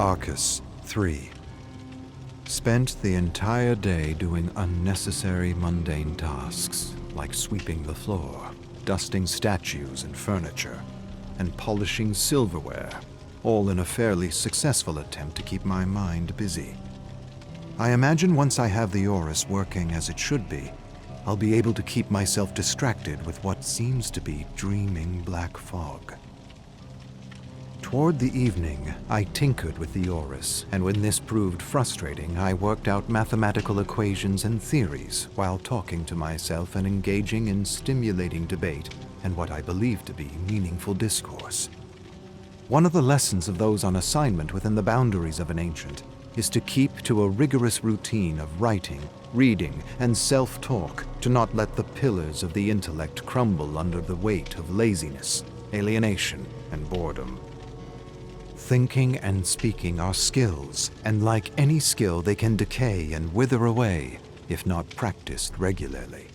Arcus 3. Spent the entire day doing unnecessary mundane tasks, like sweeping the floor, dusting statues and furniture, and polishing silverware, all in a fairly successful attempt to keep my mind busy. I imagine once I have the Orus working as it should be, I'll be able to keep myself distracted with what seems to be dreaming black fog. Toward the evening, I tinkered with the Orus, and when this proved frustrating, I worked out mathematical equations and theories while talking to myself and engaging in stimulating debate and what I believe to be meaningful discourse. One of the lessons of those on assignment within the boundaries of an ancient is to keep to a rigorous routine of writing, reading, and self-talk to not let the pillars of the intellect crumble under the weight of laziness, alienation, and boredom. Thinking and speaking are skills, and like any skill, they can decay and wither away if not practiced regularly.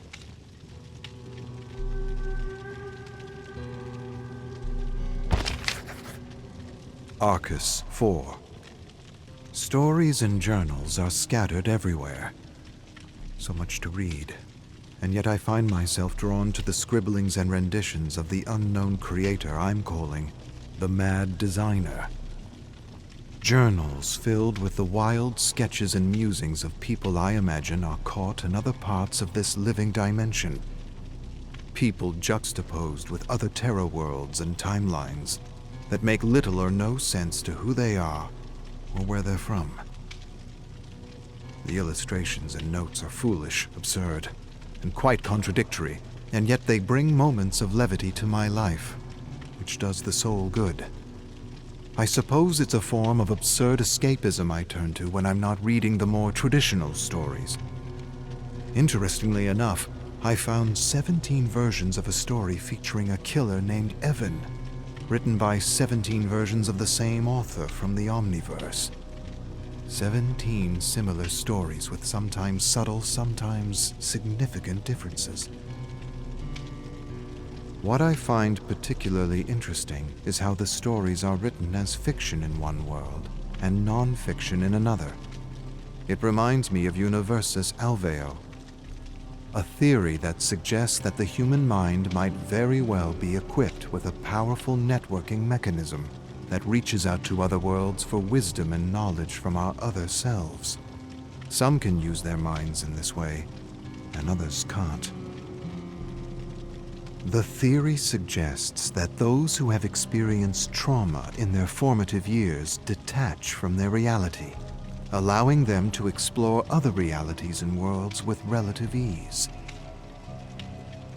Arcus 4. Stories and journals are scattered everywhere. So much to read, and yet I find myself drawn to the scribblings and renditions of the unknown creator I'm calling the Mad Designer. Journals filled with the wild sketches and musings of people I imagine are caught in other parts of this living dimension. People juxtaposed with other terror worlds and timelines that make little or no sense to who they are or where they're from. The illustrations and notes are foolish, absurd, and quite contradictory, and yet they bring moments of levity to my life, which does the soul good. I suppose it's a form of absurd escapism I turn to when I'm not reading the more traditional stories. Interestingly enough, I found 17 versions of a story featuring a killer named Evan, written by 17 versions of the same author from the Omniverse. 17 similar stories with sometimes subtle, sometimes significant differences. What I find particularly interesting is how the stories are written as fiction in one world and non-fiction in another. It reminds me of Universus Alveo, a theory that suggests that the human mind might very well be equipped with a powerful networking mechanism that reaches out to other worlds for wisdom and knowledge from our other selves. Some can use their minds in this way, and others can't. The theory suggests that those who have experienced trauma in their formative years detach from their reality, allowing them to explore other realities and worlds with relative ease.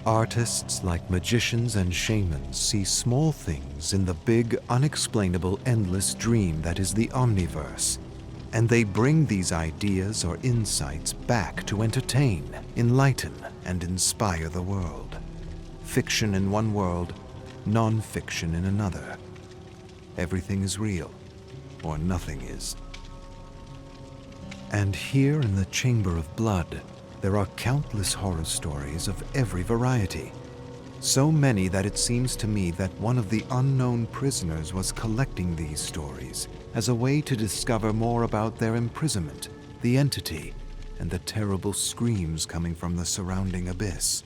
Artists like magicians and shamans see small things in the big, unexplainable, endless dream that is the Omniverse, and they bring these ideas or insights back to entertain, enlighten, and inspire the world. Fiction in one world, non-fiction in another. Everything is real, or nothing is. And here in the Chamber of Blood, there are countless horror stories of every variety. So many that it seems to me that one of the unknown prisoners was collecting these stories as a way to discover more about their imprisonment, the entity, and the terrible screams coming from the surrounding abyss.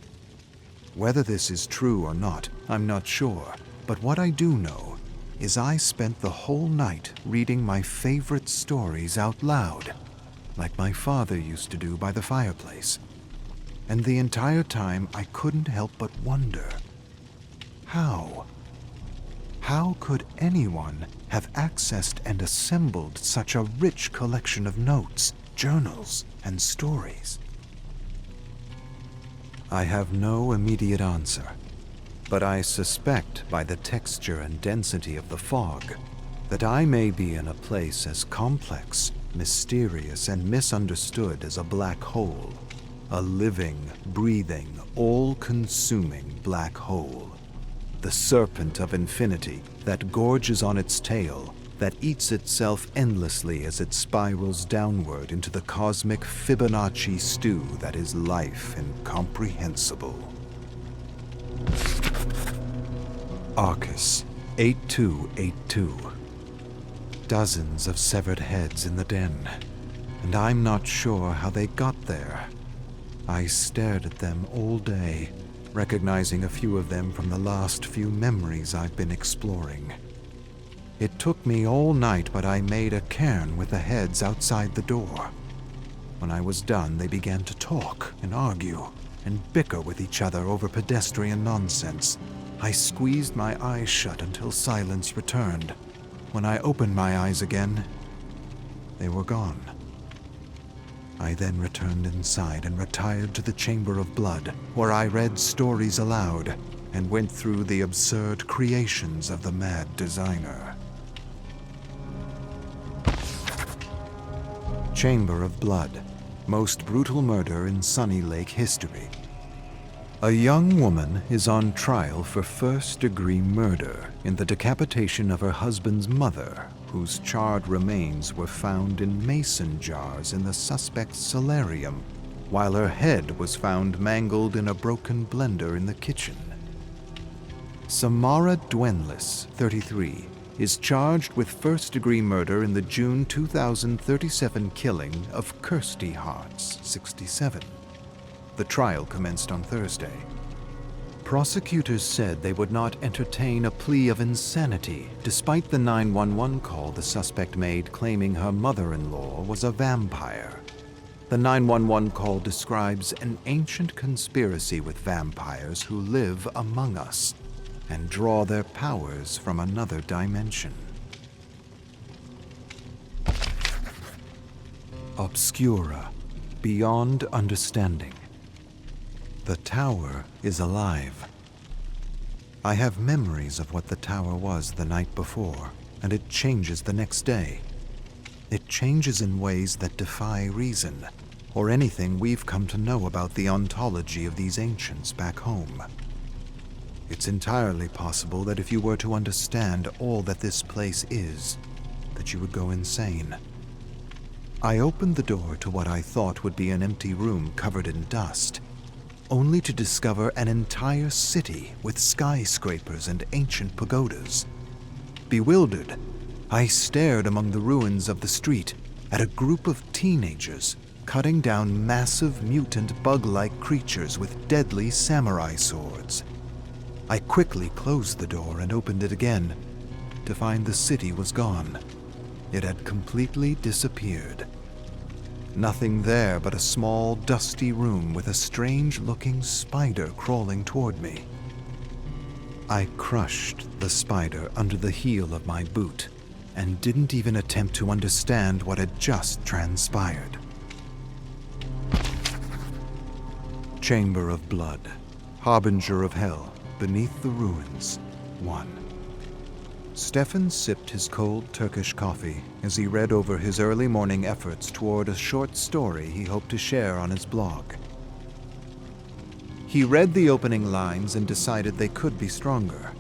Whether this is true or not, I'm not sure, but what I do know is I spent the whole night reading my favorite stories out loud, like my father used to do by the fireplace. And the entire time I couldn't help but wonder, how? How could anyone have accessed and assembled such a rich collection of notes, journals, and stories? I have no immediate answer, but I suspect by the texture and density of the fog that I may be in a place as complex, mysterious, and misunderstood as a black hole, a living, breathing, all-consuming black hole, the serpent of infinity that gorges on its tail, that eats itself endlessly as it spirals downward into the cosmic Fibonacci stew that is life incomprehensible. Arcus 8282. Dozens of severed heads in the den, and I'm not sure how they got there. I stared at them all day, recognizing a few of them from the last few memories I've been exploring. It took me all night, but I made a cairn with the heads outside the door. When I was done, they began to talk and argue and bicker with each other over pedestrian nonsense. I squeezed my eyes shut until silence returned. When I opened my eyes again, they were gone. I then returned inside and retired to the Chamber of Blood, where I read stories aloud and went through the absurd creations of the mad designer. Chamber of Blood, most brutal murder in Sunny Lake history. A young woman is on trial for first-degree murder in the decapitation of her husband's mother, whose charred remains were found in mason jars in the suspect's solarium, while her head was found mangled in a broken blender in the kitchen. Samara Dwenlis, 33, is charged with first-degree murder in the June 2037 killing of Kirsty Hartz, 67. The trial commenced on Thursday. Prosecutors said they would not entertain a plea of insanity, despite the 911 call the suspect made claiming her mother-in-law was a vampire. The 911 call describes an ancient conspiracy with vampires who live among us and draw their powers from another dimension. Obscura, beyond understanding. The tower is alive. I have memories of what the tower was the night before, and it changes the next day. It changes in ways that defy reason, or anything we've come to know about the ontology of these ancients back home. It's entirely possible that if you were to understand all that this place is, that you would go insane. I opened the door to what I thought would be an empty room covered in dust, only to discover an entire city with skyscrapers and ancient pagodas. Bewildered, I stared among the ruins of the street at a group of teenagers cutting down massive mutant bug-like creatures with deadly samurai swords. I quickly closed the door and opened it again to find the city was gone. It had completely disappeared. Nothing there but a small, dusty room with a strange-looking spider crawling toward me. I crushed the spider under the heel of my boot and didn't even attempt to understand what had just transpired. Chamber of Blood, Harbinger of Hell, Beneath the Ruins, 1. Stefan sipped his cold Turkish coffee as he read over his early morning efforts toward a short story he hoped to share on his blog. He read the opening lines and decided they could be stronger.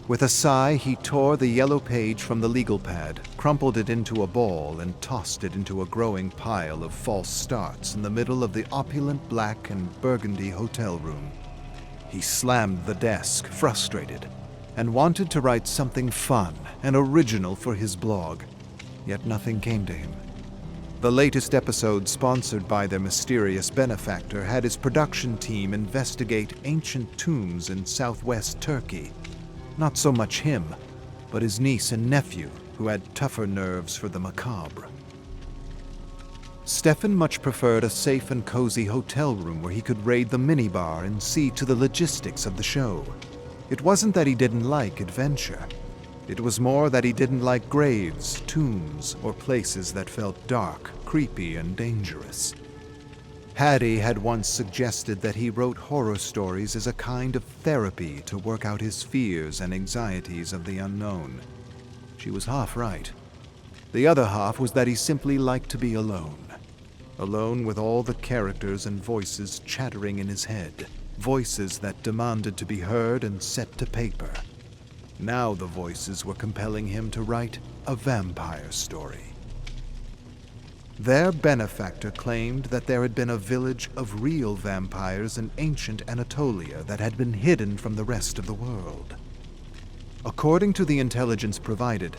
With a sigh, he tore the yellow page from the legal pad, crumpled it into a ball, and tossed it into a growing pile of false starts in the middle of the opulent black and burgundy hotel room. He slammed the desk, frustrated, and wanted to write something fun and original for his blog, yet nothing came to him. The latest episode, sponsored by their mysterious benefactor, had his production team investigate ancient tombs in southwest Turkey. Not so much him, but his niece and nephew, who had tougher nerves for the macabre. Stefan much preferred a safe and cozy hotel room where he could raid the minibar and see to the logistics of the show. It wasn't that he didn't like adventure. It was more that he didn't like graves, tombs, or places that felt dark, creepy, and dangerous. Hattie had once suggested that he wrote horror stories as a kind of therapy to work out his fears and anxieties of the unknown. She was half right. The other half was that he simply liked to be alone. Alone with all the characters and voices chattering in his head. Voices that demanded to be heard and set to paper. Now the voices were compelling him to write a vampire story. Their benefactor claimed that there had been a village of real vampires in ancient Anatolia that had been hidden from the rest of the world. According to the intelligence provided,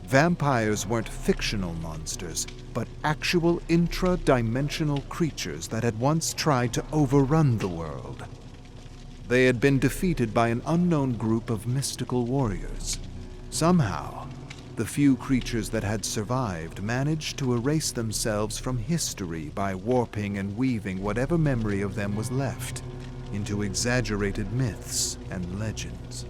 Vampires weren't fictional monsters, but actual intra-dimensional creatures that had once tried to overrun the world. They had been defeated by an unknown group of mystical warriors. Somehow, the few creatures that had survived managed to erase themselves from history by warping and weaving whatever memory of them was left into exaggerated myths and legends.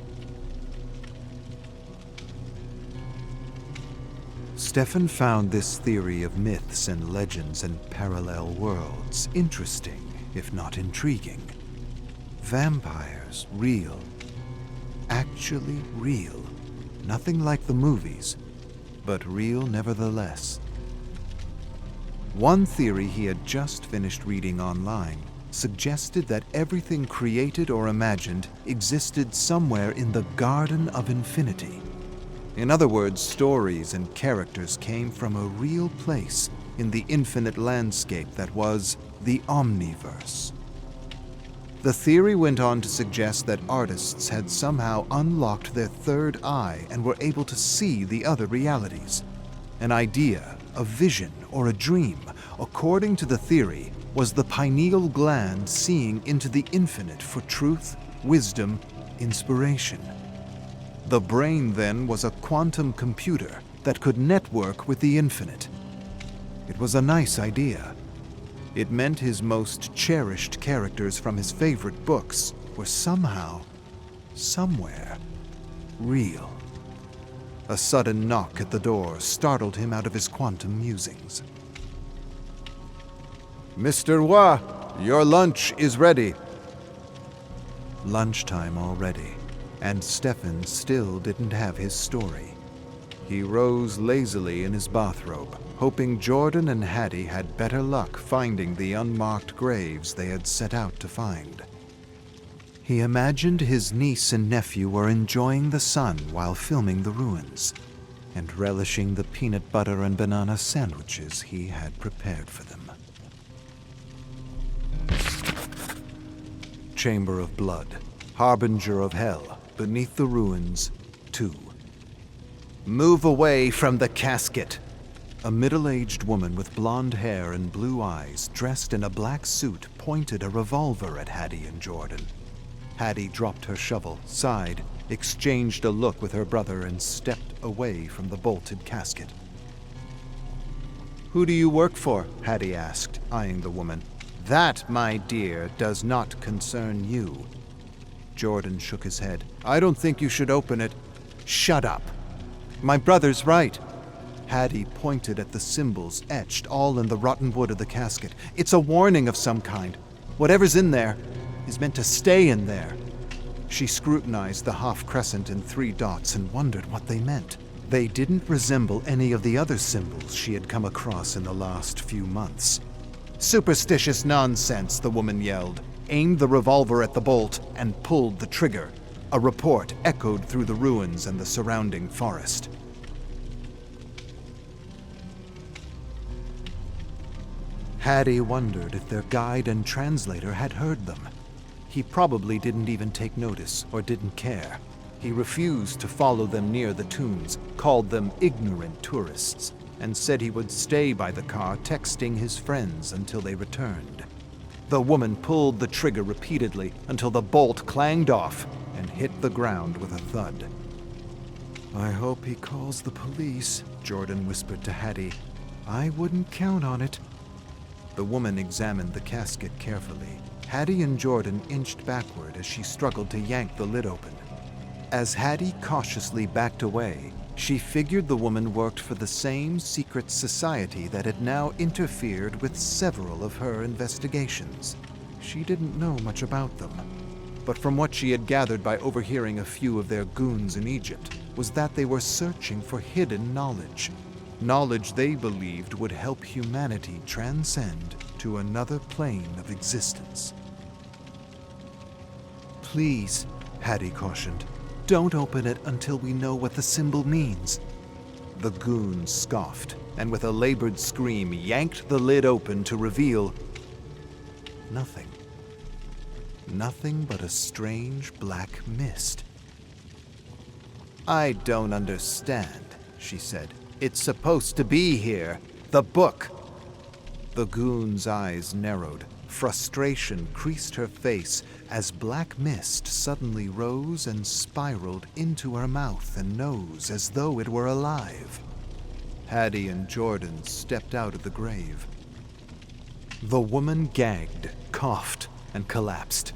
Stefan found this theory of myths and legends and parallel worlds interesting, if not intriguing. Vampires, real. Actually real. Nothing like the movies, but real nevertheless. One theory he had just finished reading online suggested that everything created or imagined existed somewhere in the Garden of Infinity. In other words, stories and characters came from a real place in the infinite landscape that was the Omniverse. The theory went on to suggest that artists had somehow unlocked their third eye and were able to see the other realities. An idea, a vision, or a dream, according to the theory, was the pineal gland seeing into the infinite for truth, wisdom, inspiration. The brain, then, was a quantum computer that could network with the infinite. It was a nice idea. It meant his most cherished characters from his favorite books were somehow, somewhere, real. A sudden knock at the door startled him out of his quantum musings. "Mr. Wa, your lunch is ready." Lunchtime already, and Stefan still didn't have his story. He rose lazily in his bathrobe, hoping Jordan and Hattie had better luck finding the unmarked graves they had set out to find. He imagined his niece and nephew were enjoying the sun while filming the ruins, and relishing the peanut butter and banana sandwiches he had prepared for them. Chamber of Blood, Harbinger of Hell, beneath the ruins, 2. "Move away from the casket!" A middle-aged woman with blonde hair and blue eyes, dressed in a black suit, pointed a revolver at Hattie and Jordan. Hattie dropped her shovel, sighed, exchanged a look with her brother, and stepped away from the bolted casket. "Who do you work for?" Hattie asked, eyeing the woman. "That, my dear, does not concern you." Jordan shook his head. "I don't think you should open it." "Shut up. My brother's right." Hattie pointed at the symbols etched all in the rotten wood of the casket. "It's a warning of some kind. Whatever's in there is meant to stay in there." She scrutinized the half-crescent and 3 dots and wondered what they meant. They didn't resemble any of the other symbols she had come across in the last few months. "Superstitious nonsense," the woman yelled, aimed the revolver at the bolt, and pulled the trigger. A report echoed through the ruins and the surrounding forest. Hattie wondered if their guide and translator had heard them. He probably didn't even take notice or didn't care. He refused to follow them near the tombs, called them ignorant tourists, and said he would stay by the car texting his friends until they returned. The woman pulled the trigger repeatedly until the bolt clanged off and hit the ground with a thud. "I hope he calls the police," Jordan whispered to Hattie. "I wouldn't count on it." The woman examined the casket carefully. Hattie and Jordan inched backward as she struggled to yank the lid open. As Hattie cautiously backed away, she figured the woman worked for the same secret society that had now interfered with several of her investigations. She didn't know much about them, but from what she had gathered by overhearing a few of their goons in Egypt was that they were searching for hidden knowledge. Knowledge they believed would help humanity transcend to another plane of existence. "Please," Hattie cautioned, "don't open it until we know what the symbol means." The goon scoffed, and with a labored scream yanked the lid open to reveal nothing. Nothing but a strange black mist. "I don't understand," she said. "It's supposed to be here. The book." The goon's eyes narrowed. Frustration creased her face as black mist suddenly rose and spiraled into her mouth and nose as though it were alive. Hattie and Jordan stepped out of the grave. The woman gagged, coughed, and collapsed.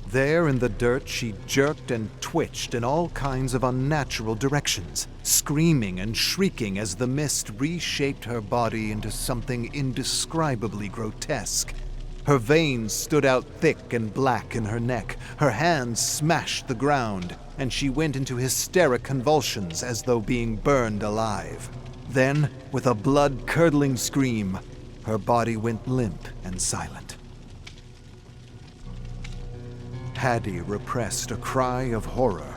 There in the dirt, she jerked and twitched in all kinds of unnatural directions, screaming and shrieking as the mist reshaped her body into something indescribably grotesque. Her veins stood out thick and black in her neck, her hands smashed the ground, and she went into hysteric convulsions as though being burned alive. Then, with a blood-curdling scream, her body went limp and silent. Hattie repressed a cry of horror.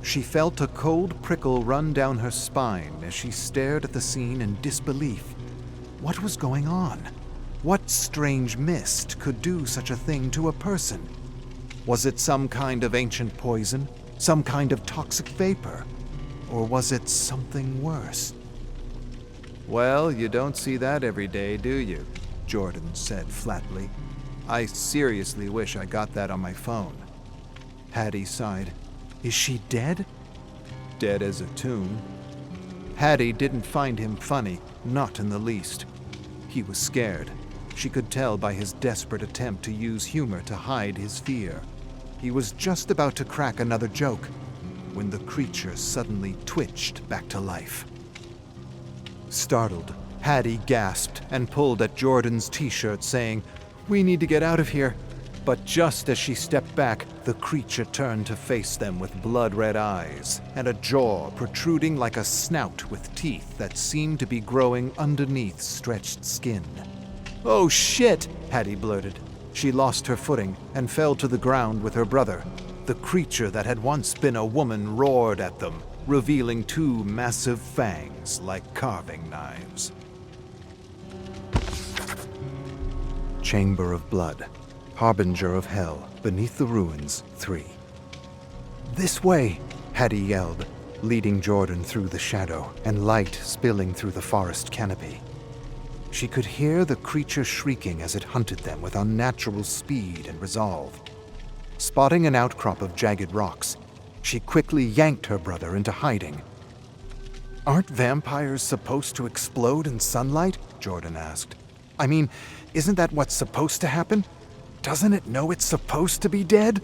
She felt a cold prickle run down her spine as she stared at the scene in disbelief. What was going on? What strange mist could do such a thing to a person? Was it some kind of ancient poison? Some kind of toxic vapor? Or was it something worse? "Well, you don't see that every day, do you?" Jordan said flatly. "I seriously wish I got that on my phone." Hattie sighed. "Is she dead?" "Dead as a tune." Hattie didn't find him funny, not in the least. He was scared. She could tell by his desperate attempt to use humor to hide his fear. He was just about to crack another joke when the creature suddenly twitched back to life. Startled, Hattie gasped and pulled at Jordan's t-shirt, saying, "We need to get out of here." But just as she stepped back, the creature turned to face them with blood-red eyes and a jaw protruding like a snout with teeth that seemed to be growing underneath stretched skin. "Oh shit!" Hattie blurted. She lost her footing and fell to the ground with her brother. The creature that had once been a woman roared at them, revealing two massive fangs like carving knives. Chamber of Blood, Harbinger of Hell, Beneath the Ruins, 3. "This way!" Hattie yelled, leading Jordan through the shadow and light spilling through the forest canopy. She could hear the creature shrieking as it hunted them with unnatural speed and resolve. Spotting an outcrop of jagged rocks, she quickly yanked her brother into hiding. "Aren't vampires supposed to explode in sunlight?" Jordan asked. "I mean, isn't that what's supposed to happen? Doesn't it know it's supposed to be dead?"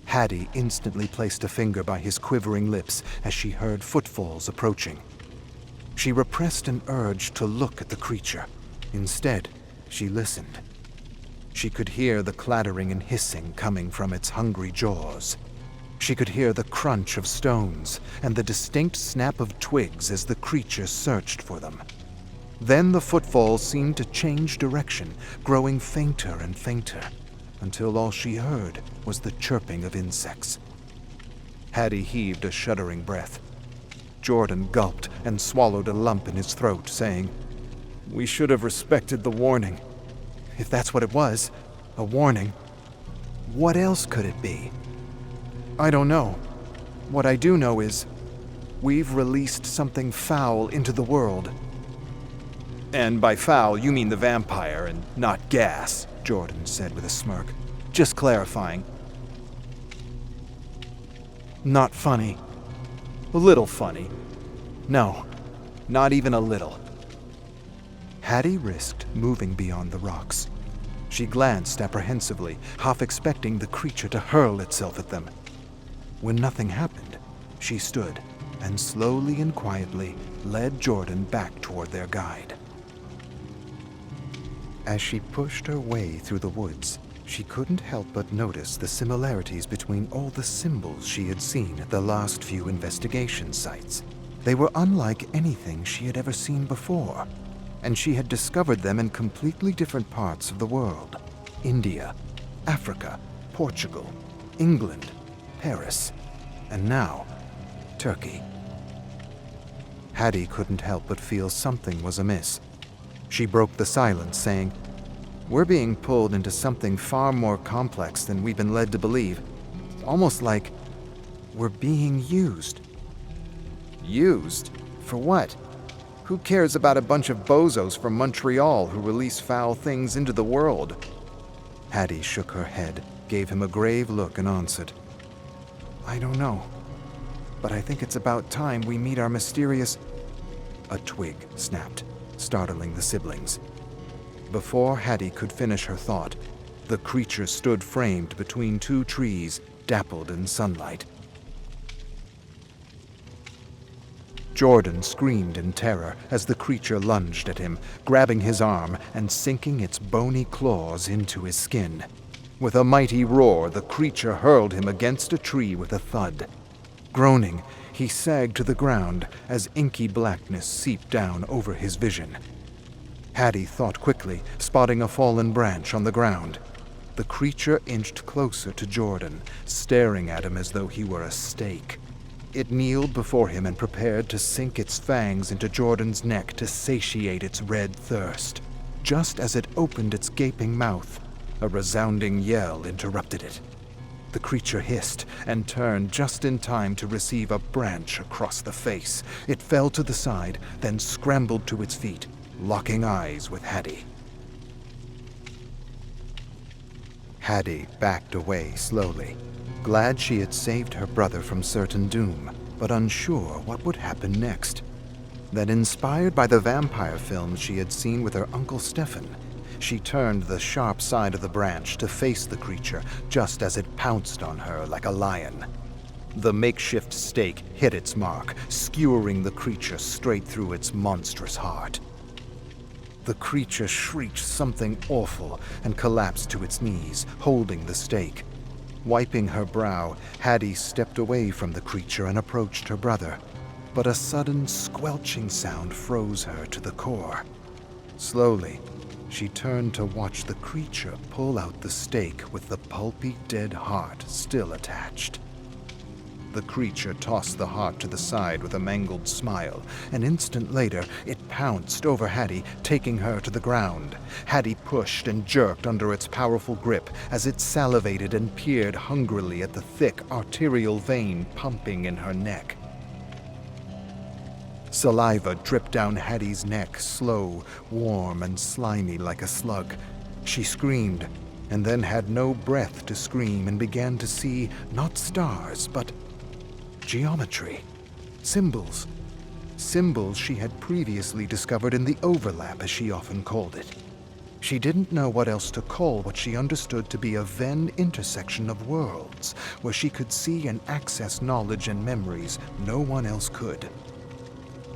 Hattie instantly placed a finger by his quivering lips as she heard footfalls approaching. She repressed an urge to look at the creature. Instead, she listened. She could hear the clattering and hissing coming from its hungry jaws. She could hear the crunch of stones and the distinct snap of twigs as the creature searched for them. Then the footfalls seemed to change direction, growing fainter and fainter, until all she heard was the chirping of insects. Hattie heaved a shuddering breath. Jordan gulped and swallowed a lump in his throat, saying, "We should have respected the warning." If that's what it was, a warning, what else could it be? "I don't know. What I do know is, we've released something foul into the world." "And by foul, you mean the vampire and not gas," Jordan said with a smirk. "Just clarifying." "Not funny." "A little funny." "No, not even a little." Hattie risked moving beyond the rocks. She glanced apprehensively, half expecting the creature to hurl itself at them. When nothing happened, she stood and slowly and quietly led Jordan back toward their guide. As she pushed her way through the woods, she couldn't help but notice the similarities between all the symbols she had seen at the last few investigation sites. They were unlike anything she had ever seen before, and she had discovered them in completely different parts of the world. India, Africa, Portugal, England, Paris, and now, Turkey. Hattie couldn't help but feel something was amiss. She broke the silence, saying, "We're being pulled into something far more complex than we've been led to believe. Almost like we're being used." Used? For what? Who cares about a bunch of bozos from Montreal who release foul things into the world? Hattie shook her head, gave him a grave look, and answered, I don't know. But I think it's about time we meet our mysterious... A twig snapped, startling the siblings. Before Hattie could finish her thought, the creature stood framed between two trees, dappled in sunlight. Jordan screamed in terror as the creature lunged at him, grabbing his arm and sinking its bony claws into his skin. With a mighty roar, the creature hurled him against a tree with a thud. Groaning, he sagged to the ground as inky blackness seeped down over his vision. Hattie thought quickly, spotting a fallen branch on the ground. The creature inched closer to Jordan, staring at him as though he were a steak. It kneeled before him and prepared to sink its fangs into Jordan's neck to satiate its red thirst. Just as it opened its gaping mouth, a resounding yell interrupted it. The creature hissed and turned just in time to receive a branch across the face. It fell to the side, then scrambled to its feet, locking eyes with Hattie. Hattie backed away slowly, glad she had saved her brother from certain doom, but unsure what would happen next. Then, inspired by the vampire films she had seen with her Uncle Stefan, she turned the sharp side of the branch to face the creature just as it pounced on her like a lion. The makeshift stake hit its mark, skewering the creature straight through its monstrous heart. The creature shrieked something awful and collapsed to its knees, holding the stake. Wiping her brow, Hattie stepped away from the creature and approached her brother, but a sudden squelching sound froze her to the core. Slowly, she turned to watch the creature pull out the stake with the pulpy dead heart still attached. The creature tossed the heart to the side with a mangled smile. An instant later, it pounced over Hattie, taking her to the ground. Hattie pushed and jerked under its powerful grip as it salivated and peered hungrily at the thick arterial vein pumping in her neck. Saliva dripped down Hattie's neck, slow, warm, and slimy like a slug. She screamed, and then had no breath to scream and began to see not stars, but geometry. Symbols. Symbols she had previously discovered in the overlap, as she often called it. She didn't know what else to call what she understood to be a Venn intersection of worlds, where she could see and access knowledge and memories no one else could.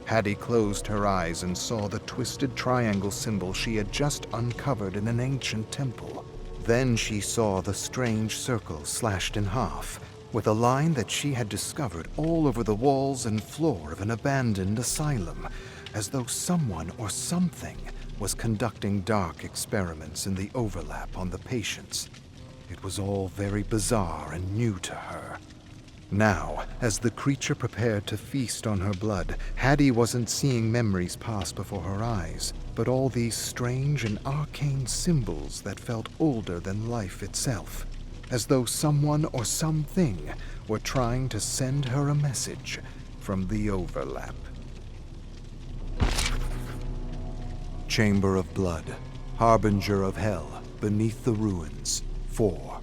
Hattie closed her eyes and saw the twisted triangle symbol she had just uncovered in an ancient temple. Then she saw the strange circle slashed in half, with a line that she had discovered all over the walls and floor of an abandoned asylum, as though someone or something was conducting dark experiments in the overlap on the patients. It was all very bizarre and new to her. Now, as the creature prepared to feast on her blood, Hattie wasn't seeing memories pass before her eyes, but all these strange and arcane symbols that felt older than life itself, as though someone or something were trying to send her a message from the overlap. Chamber of Blood, Harbinger of Hell, beneath the ruins, 4.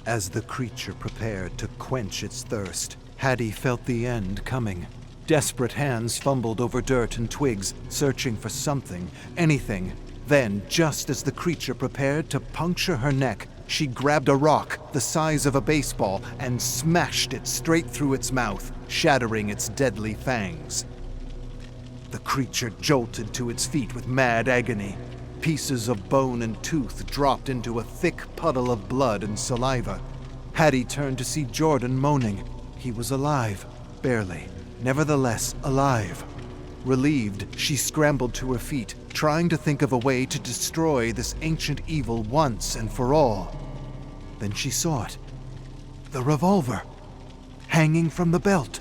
As the creature prepared to quench its thirst, Hattie felt the end coming. Desperate hands fumbled over dirt and twigs, searching for something, anything. Then, just as the creature prepared to puncture her neck, she grabbed a rock the size of a baseball and smashed it straight through its mouth, shattering its deadly fangs. The creature jolted to its feet with mad agony. Pieces of bone and tooth dropped into a thick puddle of blood and saliva. Hattie turned to see Jordan moaning. He was alive, barely, nevertheless alive. Relieved, she scrambled to her feet, trying to think of a way to destroy this ancient evil once and for all. Then she saw it. The revolver, hanging from the belt.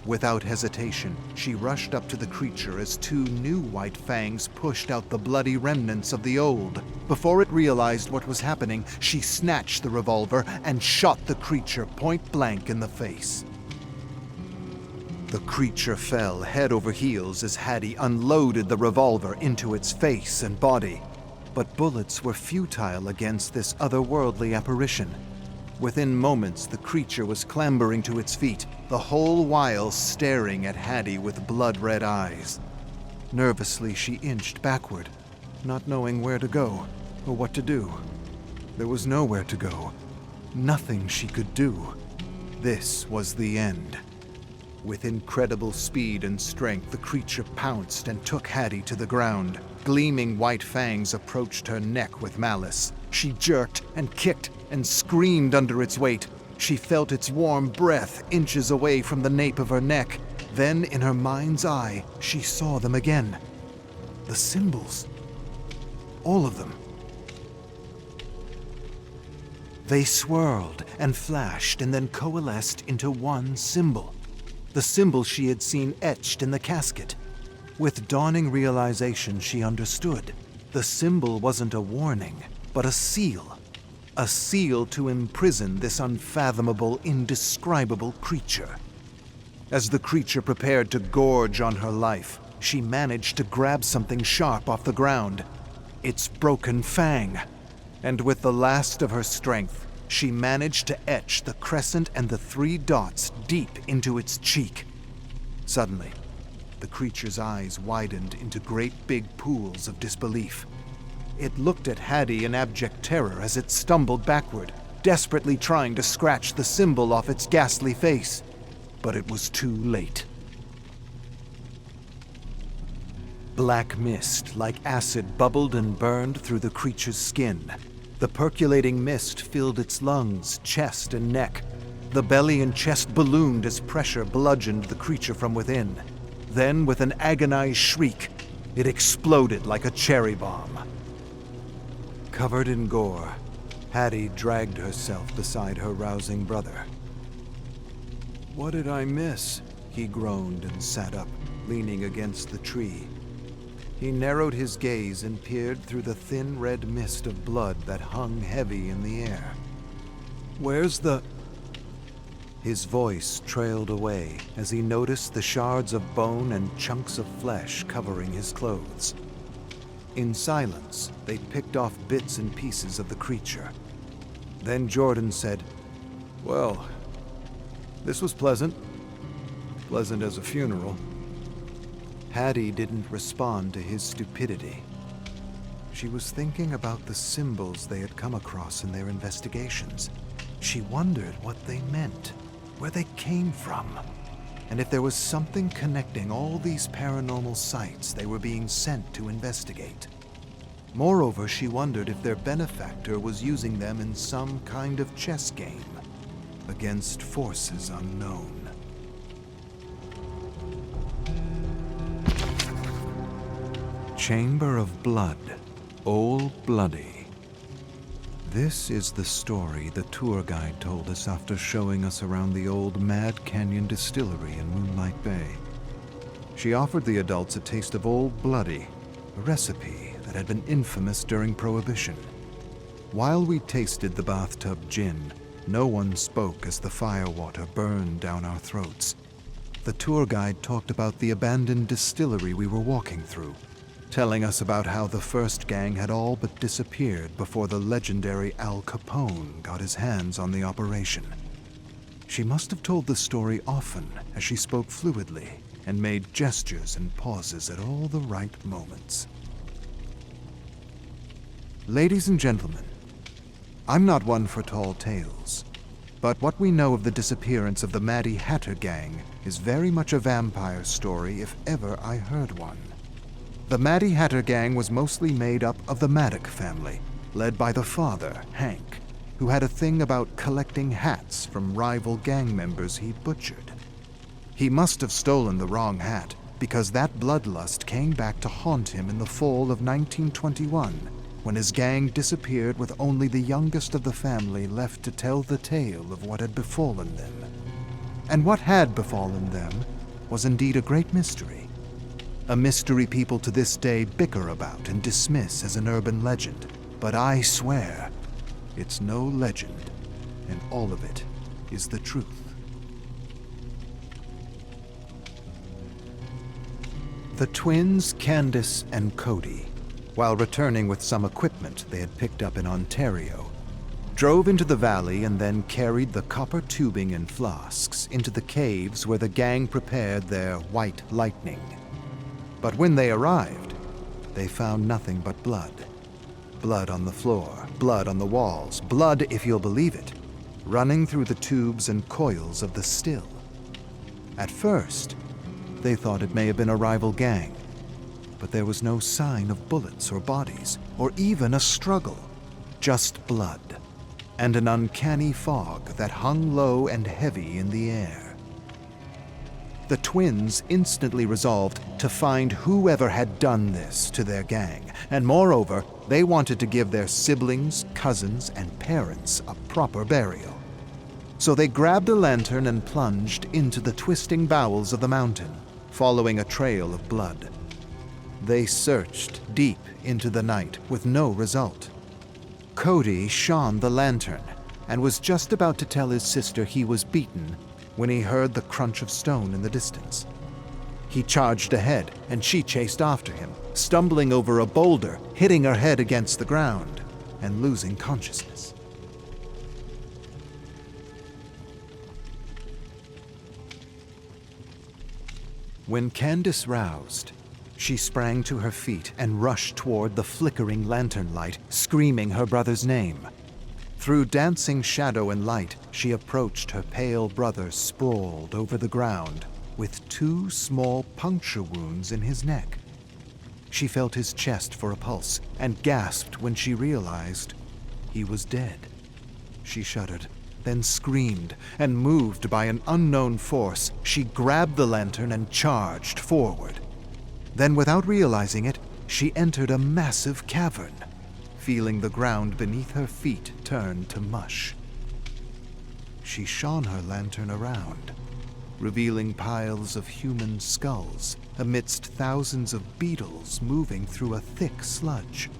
Without hesitation, she rushed up to the creature as two new white fangs pushed out the bloody remnants of the old. Before it realized what was happening, she snatched the revolver and shot the creature point blank in the face. The creature fell head over heels as Hattie unloaded the revolver into its face and body. But bullets were futile against this otherworldly apparition. Within moments, the creature was clambering to its feet, the whole while staring at Hattie with blood-red eyes. Nervously, she inched backward, not knowing where to go or what to do. There was nowhere to go. Nothing she could do. This was the end. With incredible speed and strength, the creature pounced and took Hattie to the ground. Gleaming white fangs approached her neck with malice. She jerked and kicked and screamed under its weight. She felt its warm breath inches away from the nape of her neck. Then, in her mind's eye, she saw them again. The symbols. All of them. They swirled and flashed and then coalesced into one symbol. The symbol she had seen etched in the casket. With dawning realization, she understood. The symbol wasn't a warning, but a seal. A seal to imprison this unfathomable, indescribable creature. As the creature prepared to gorge on her life, she managed to grab something sharp off the ground. Its broken fang. And with the last of her strength, she managed to etch the crescent and the 3 dots deep into its cheek. Suddenly, the creature's eyes widened into great big pools of disbelief. It looked at Hattie in abject terror as it stumbled backward, desperately trying to scratch the symbol off its ghastly face. But it was too late. Black mist, like acid, bubbled and burned through the creature's skin. The percolating mist filled its lungs, chest, and neck. The belly and chest ballooned as pressure bludgeoned the creature from within. Then, with an agonized shriek, it exploded like a cherry bomb. Covered in gore, Hattie dragged herself beside her rousing brother. "What did I miss?" he groaned and sat up, leaning against the tree. He narrowed his gaze and peered through the thin red mist of blood that hung heavy in the air. "Where's the—" His voice trailed away as he noticed the shards of bone and chunks of flesh covering his clothes. In silence, they picked off bits and pieces of the creature. Then Jordan said, "Well, this was pleasant. Pleasant as a funeral." Hattie didn't respond to his stupidity. She was thinking about the symbols they had come across in their investigations. She wondered what they meant, where they came from, and if there was something connecting all these paranormal sites they were being sent to investigate. Moreover, she wondered if their benefactor was using them in some kind of chess game against forces unknown. Chamber of Blood, Old Bloody. This is the story the tour guide told us after showing us around the old Mad Canyon distillery in Moonlight Bay. She offered the adults a taste of Old Bloody, a recipe that had been infamous during Prohibition. While we tasted the bathtub gin, no one spoke as the firewater burned down our throats. The tour guide talked about the abandoned distillery we were walking through, telling us about how the first gang had all but disappeared before the legendary Al Capone got his hands on the operation. She must have told the story often, as she spoke fluidly and made gestures and pauses at all the right moments. Ladies and gentlemen, I'm not one for tall tales, but what we know of the disappearance of the Maddie Hatter gang is very much a vampire story if ever I heard one. The Maddie Hatter gang was mostly made up of the Maddock family, led by the father, Hank, who had a thing about collecting hats from rival gang members he'd butchered. He must have stolen the wrong hat, because that bloodlust came back to haunt him in the fall of 1921, when his gang disappeared with only the youngest of the family left to tell the tale of what had befallen them. And what had befallen them was indeed a great mystery. A mystery people to this day bicker about and dismiss as an urban legend. But I swear, it's no legend, and all of it is the truth. The twins, Candace and Cody, while returning with some equipment they had picked up in Ontario, drove into the valley and then carried the copper tubing and flasks into the caves where the gang prepared their white lightning. But when they arrived, they found nothing but blood. Blood on the floor, blood on the walls, blood, if you'll believe it, running through the tubes and coils of the still. At first, they thought it may have been a rival gang, but there was no sign of bullets or bodies, or even a struggle, just blood, and an uncanny fog that hung low and heavy in the air. The twins instantly resolved to find whoever had done this to their gang, and moreover, they wanted to give their siblings, cousins, and parents a proper burial. So they grabbed a lantern and plunged into the twisting bowels of the mountain, following a trail of blood. They searched deep into the night with no result. Cody shone the lantern and was just about to tell his sister he was beaten when he heard the crunch of stone in the distance. He charged ahead and she chased after him, stumbling over a boulder, hitting her head against the ground, and losing consciousness. When Candace roused, she sprang to her feet and rushed toward the flickering lantern light, screaming her brother's name. Through dancing shadow and light, she approached her pale brother sprawled over the ground with 2 small puncture wounds in his neck. She felt his chest for a pulse and gasped when she realized he was dead. She shuddered, then screamed, and moved by an unknown force, she grabbed the lantern and charged forward. Then, without realizing it, she entered a massive cavern, feeling the ground beneath her feet turn to mush. She shone her lantern around, revealing piles of human skulls amidst thousands of beetles moving through a thick sludge.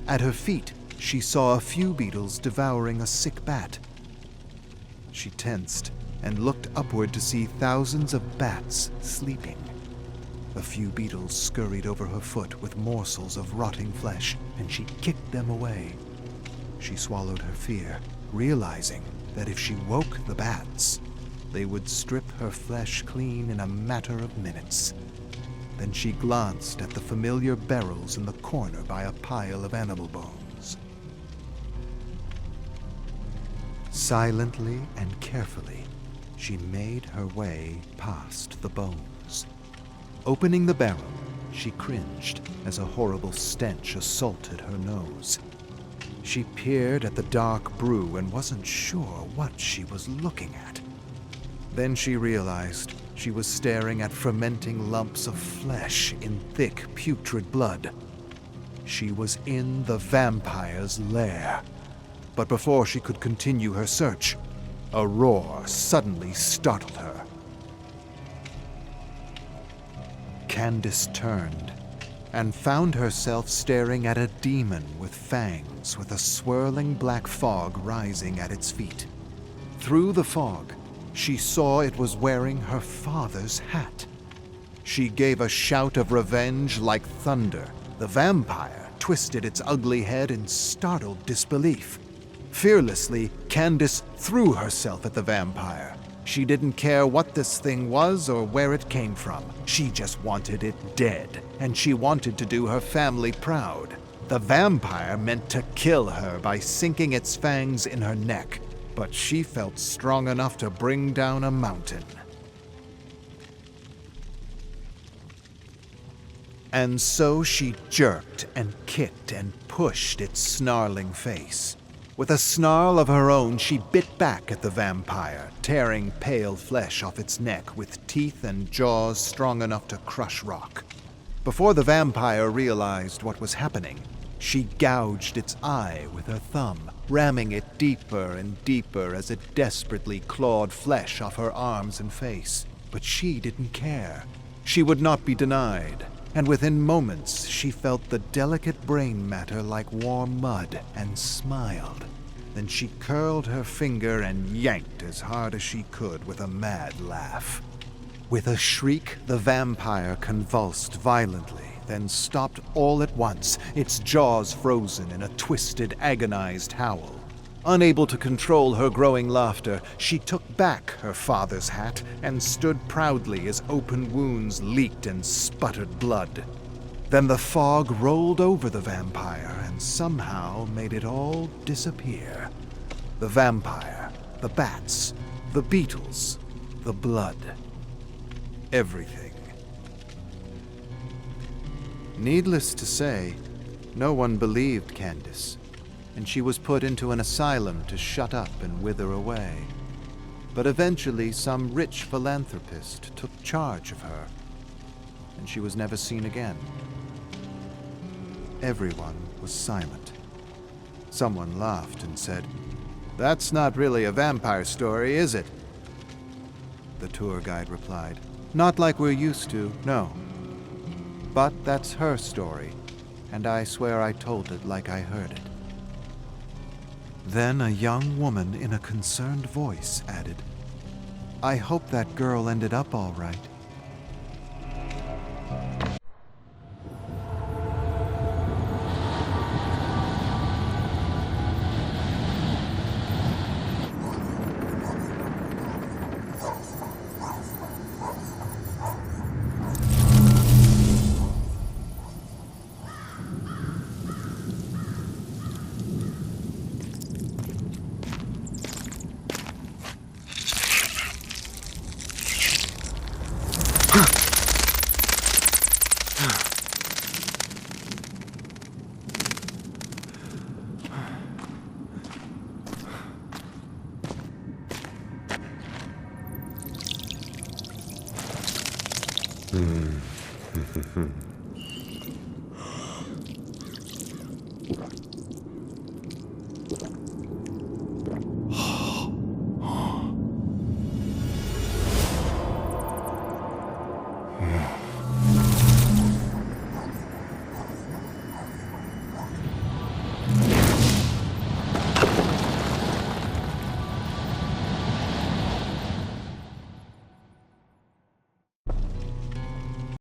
At her feet, she saw a few beetles devouring a sick bat. She tensed and looked upward to see thousands of bats sleeping. A few beetles scurried over her foot with morsels of rotting flesh, and she kicked them away. She swallowed her fear, realizing that if she woke the bats, they would strip her flesh clean in a matter of minutes. Then she glanced at the familiar barrels in the corner by a pile of animal bones. Silently and carefully, she made her way past the bones. Opening the barrel, she cringed as a horrible stench assaulted her nose. She peered at the dark brew and wasn't sure what she was looking at. Then she realized she was staring at fermenting lumps of flesh in thick, putrid blood. She was in the vampire's lair. But before she could continue her search, a roar suddenly startled her. Candace turned and found herself staring at a demon with fangs, with a swirling black fog rising at its feet. Through the fog, she saw it was wearing her father's hat. She gave a shout of revenge like thunder. The vampire twisted its ugly head in startled disbelief. Fearlessly, Candace threw herself at the vampire. She didn't care what this thing was or where it came from. She just wanted it dead, and she wanted to do her family proud. The vampire meant to kill her by sinking its fangs in her neck, but she felt strong enough to bring down a mountain. And so she jerked and kicked and pushed its snarling face. With a snarl of her own, she bit back at the vampire, tearing pale flesh off its neck with teeth and jaws strong enough to crush rock. Before the vampire realized what was happening, she gouged its eye with her thumb, ramming it deeper and deeper as it desperately clawed flesh off her arms and face. But she didn't care. She would not be denied. And within moments, she felt the delicate brain matter like warm mud and smiled. Then she curled her finger and yanked as hard as she could with a mad laugh. With a shriek, the vampire convulsed violently, then stopped all at once, its jaws frozen in a twisted, agonized howl. Unable to control her growing laughter, she took back her father's hat and stood proudly as open wounds leaked and sputtered blood. Then the fog rolled over the vampire and somehow made it all disappear. The vampire, the bats, the beetles, the blood. Everything. Needless to say, no one believed Candace, and she was put into an asylum to shut up and wither away. But eventually some rich philanthropist took charge of her, and she was never seen again. Everyone was silent. Someone laughed and said, "That's not really a vampire story, is it?" The tour guide replied, "Not like we're used to, no. But that's her story, and I swear I told it like I heard it." Then a young woman in a concerned voice added, "I hope that girl ended up all right."